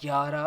11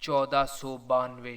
1492,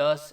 10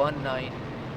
19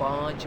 5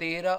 13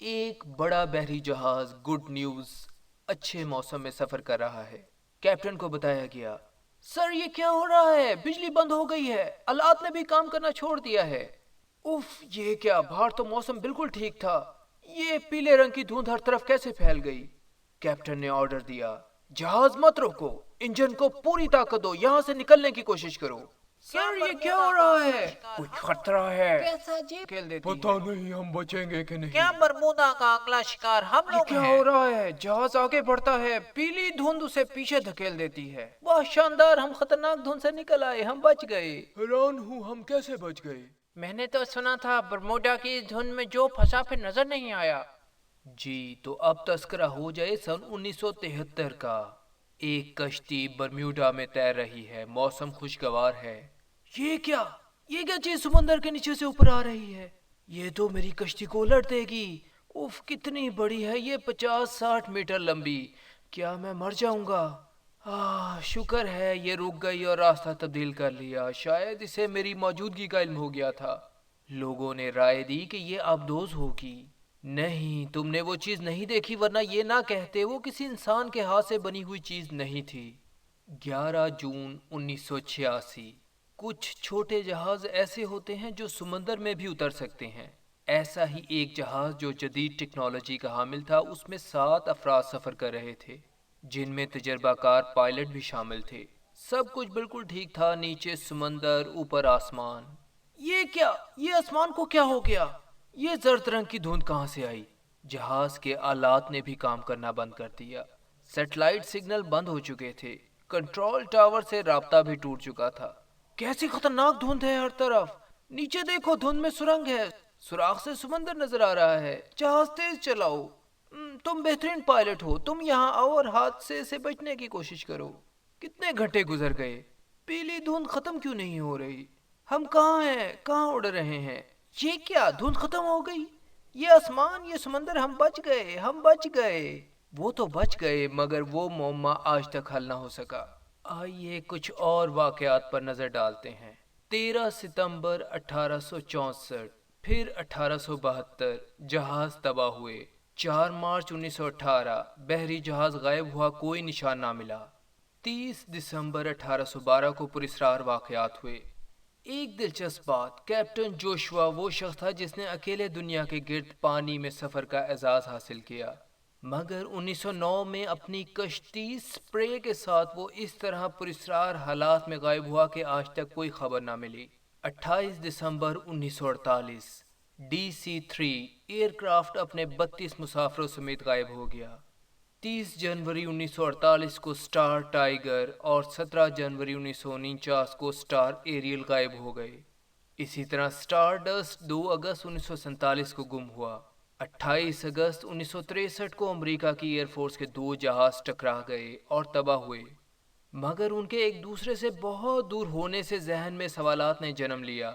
ایک بڑا بحری جہاز گڈ نیوز اچھے موسم میں سفر کر رہا ہے۔ کیپٹن کو بتایا گیا، سر یہ کیا ہو رہا ہے؟ بجلی بند ہو گئی ہے، آلات نے بھی کام کرنا چھوڑ دیا ہے۔ اف، یہ کیا؟ باہر تو موسم بالکل ٹھیک تھا، یہ پیلے رنگ کی دھند ہر طرف کیسے پھیل گئی؟ کیپٹن نے آرڈر دیا، جہاز مت روکو، انجن کو پوری طاقت دو، یہاں سے نکلنے کی کوشش کرو۔ سر یہ کیا ہو رہا ہے؟ کچھ خطرہ ہے، کیسا جی؟ پتہ نہیں ہم بچیں گے کہ نہیں۔ کیا برمودا کا اگلا شکار ہم یہ لوگ کیا ہیں؟ ہو رہا ہے؟ جہاز آگے بڑھتا ہے، پیلی دھند اسے پیچھے دھکیل دیتی ہے۔ واہ شاندار، ہم خطرناک دھند سے نکل آئے، ہم بچ گئے۔ حیران ہوں ہم کیسے بچ گئے؟ میں نے تو سنا تھا برمودا کی دھن میں جو پھنسا پھر نظر نہیں آیا۔ جی تو اب تذکرہ ہو جائے سن 1973 کا۔ ایک کشتی برمیوڈا میں تیر رہی ہے، موسم خوشگوار ہے۔ یہ کیا چیز سمندر کے نیچے سے اوپر آ رہی ہے؟ یہ تو میری کشتی کو الٹ دے گی۔ اف، کتنی بڑی ہے یہ، 50-60 میٹر لمبی۔ کیا میں مر جاؤں گا؟ شکر ہے یہ رک گئی اور راستہ تبدیل کر لیا، شاید اسے میری موجودگی کا علم ہو گیا تھا۔ لوگوں نے رائے دی کہ یہ آبدوز ہوگی۔ نہیں، تم نے وہ چیز نہیں دیکھی، ورنہ یہ نہ کہتے وہ کسی انسان کے ہاتھ سے بنی ہوئی چیز نہیں تھی۔ 11 جون 1986۔ کچھ چھوٹے جہاز ایسے ہوتے ہیں جو سمندر میں بھی اتر سکتے ہیں۔ ایسا ہی ایک جہاز جو جدید ٹیکنالوجی کا حامل تھا، اس میں 7 افراد سفر کر رہے تھے، جن میں تجربہ کار پائلٹ بھی شامل تھے۔ سب کچھ بالکل ٹھیک تھا، نیچے سمندر، اوپر آسمان۔ یہ کیا؟ یہ آسمان کو کیا ہو گیا؟ یہ زرد رنگ کی دھند کہاں سے آئی؟ جہاز کے آلات نے بھی کام کرنا بند کر دیا، سیٹلائٹ سگنل بند ہو چکے تھے، کنٹرول ٹاور سے رابطہ بھی ٹوٹ چکا تھا۔ کیسی خطرناک دھند ہے ہر طرف، نیچے دیکھو دھند میں سرنگ ہے، سوراخ سے سمندر نظر آ رہا ہے۔ جہاز تیز چلاؤ، تم بہترین پائلٹ ہو، تم یہاں آؤ اور حادثے سے بچنے کی کوشش کرو۔ کتنے گھنٹے گزر گئے، پیلی دھند ختم کیوں نہیں ہو رہی؟ ہم کہاں ہیں؟ کہاں اڑ رہے ہیں؟ یہ کیا؟ دھند ختم ہو گئی؟ یہ آسمان، یہ سمندر، ہم بچ گئے، ہم بچ گئے۔ وہ تو بچ گئے، مگر وہ معمہ آج تک حل نہ ہو سکا۔ آئیے کچھ اور واقعات پر نظر ڈالتے ہیں۔ 13 ستمبر 1864، پھر 1872 جہاز تباہ ہوئے۔ 4 مارچ 1918 بحری جہاز غائب ہوا، کوئی نشان نہ ملا۔ 30 دسمبر 1812 کو پراسرار واقعات ہوئے۔ ایک دلچسپ بات، کیپٹن جوشوا وہ شخص تھا جس نے اکیلے دنیا کے گرد پانی میں سفر کا اعزاز حاصل کیا، مگر 1909 میں اپنی کشتی سپرے کے ساتھ وہ اس طرح پراسرار حالات میں غائب ہوا کہ آج تک کوئی خبر نہ ملی۔ 28 دسمبر 1948 DC-3 ایئر کرافٹ اپنے 32 مسافروں سمیت غائب ہو گیا۔ 30 جنوری 1948 کو سٹار ٹائیگر اور 17 جنوری 1949 کو سٹار ایریل غائب ہو گئے۔ اسی طرح سٹار ڈسٹ 2 اگست 1947 کو گم ہوا۔ 28 اگست 1963 کو امریکہ کی ایئر فورس کے 2 جہاز ٹکرا گئے اور تباہ ہوئے، مگر ان کے ایک دوسرے سے بہت دور ہونے سے ذہن میں سوالات نے جنم لیا۔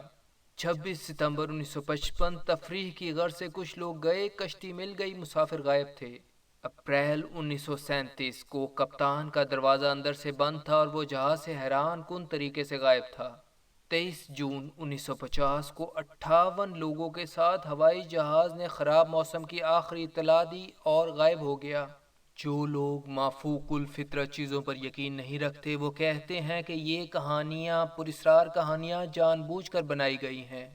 26 ستمبر 1955 تفریح کی غرض سے کچھ لوگ گئے، کشتی مل گئی، مسافر غائب تھے۔ اپریل 1937 کو کپتان کا دروازہ اندر سے بند تھا اور وہ جہاز سے حیران کن طریقے سے غائب تھا۔ 23 جون 1950 کو 58 لوگوں کے ساتھ ہوائی جہاز نے خراب موسم کی آخری اطلاع دی اور غائب ہو گیا۔ جو لوگ مافوق الفطرت چیزوں پر یقین نہیں رکھتے، وہ کہتے ہیں کہ یہ کہانیاں، پراسرار کہانیاں جان بوجھ کر بنائی گئی ہیں۔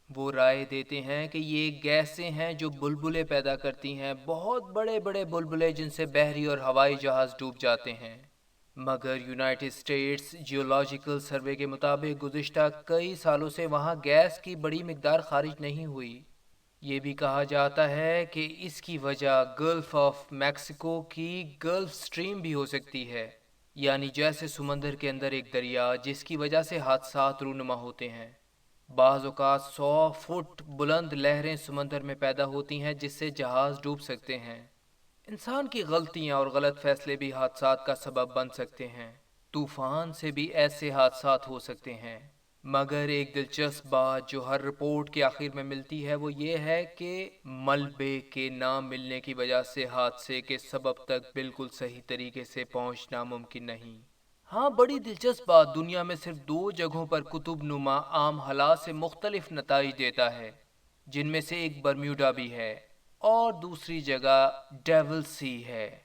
وہ رائے دیتے ہیں کہ یہ گیسیں ہیں جو بلبلے پیدا کرتی ہیں، بہت بڑے بڑے بلبلے جن سے بحری اور ہوائی جہاز ڈوب جاتے ہیں۔ مگر یونائٹڈ اسٹیٹس جیولوجیکل سروے کے مطابق گزشتہ کئی سالوں سے وہاں گیس کی بڑی مقدار خارج نہیں ہوئی۔ یہ بھی کہا جاتا ہے کہ اس کی وجہ گلف آف میکسیکو کی گلف سٹریم بھی ہو سکتی ہے، یعنی جیسے سمندر کے اندر ایک دریا، جس کی وجہ سے حادثات رونما ہوتے ہیں۔ بعض اوقات 100 فٹ بلند لہریں سمندر میں پیدا ہوتی ہیں جس سے جہاز ڈوب سکتے ہیں۔ انسان کی غلطیاں اور غلط فیصلے بھی حادثات کا سبب بن سکتے ہیں۔ طوفان سے بھی ایسے حادثات ہو سکتے ہیں۔ مگر ایک دلچسپ بات جو ہر رپورٹ کے آخر میں ملتی ہے وہ یہ ہے کہ ملبے کے نہ ملنے کی وجہ سے حادثے کے سبب تک بالکل صحیح طریقے سے پہنچنا ممکن نہیں۔ ہاں، بڑی دلچسپ بات، دنیا میں صرف 2 جگہوں پر قطب نما عام حالات سے مختلف نتائج دیتا ہے، جن میں سے ایک برمیوڈا بھی ہے، اور دوسری جگہ ڈیول سی ہے۔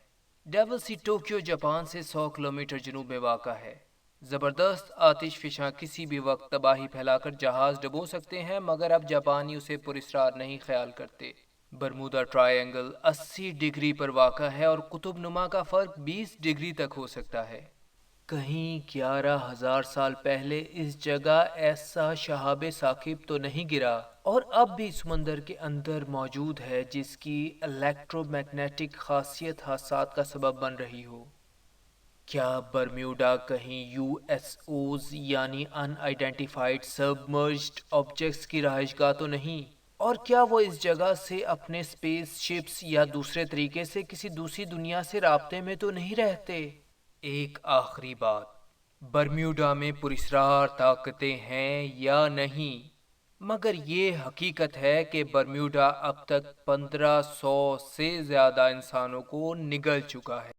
ڈیول سی ٹوکیو جاپان سے 100 کلومیٹر جنوب میں واقع ہے۔ زبردست آتش فشاں کسی بھی وقت تباہی پھیلا کر جہاز ڈبو سکتے ہیں، مگر اب جاپانی اسے پراسرار نہیں خیال کرتے۔ برمودا ٹرائی اینگل 80 ڈگری پر واقع ہے اور قطب نما کا فرق 20 ڈگری تک ہو سکتا ہے۔ کہیں 11,000 سال پہلے اس جگہ ایسا شہاب ثاقب تو نہیں گرا اور اب بھی سمندر کے اندر موجود ہے جس کی الیکٹرو میگنیٹک خاصیت حادثات کا سبب بن رہی ہو۔ کیا برمیوڈا کہیں یو ایس اوز یعنی ان آئیڈینٹیفائڈ سبمرجڈ آبجیکٹس کی رہائش گاہ تو نہیں؟ اور کیا وہ اس جگہ سے اپنے اسپیس شپس یا دوسرے طریقے سے کسی دوسری دنیا سے رابطے میں تو نہیں رہتے؟ ایک آخری بات، برمیوڈا میں پراسرار طاقتیں ہیں یا نہیں؟ مگر یہ حقیقت ہے کہ برمیوڈا اب تک 1500 سے زیادہ انسانوں کو نگل چکا ہے۔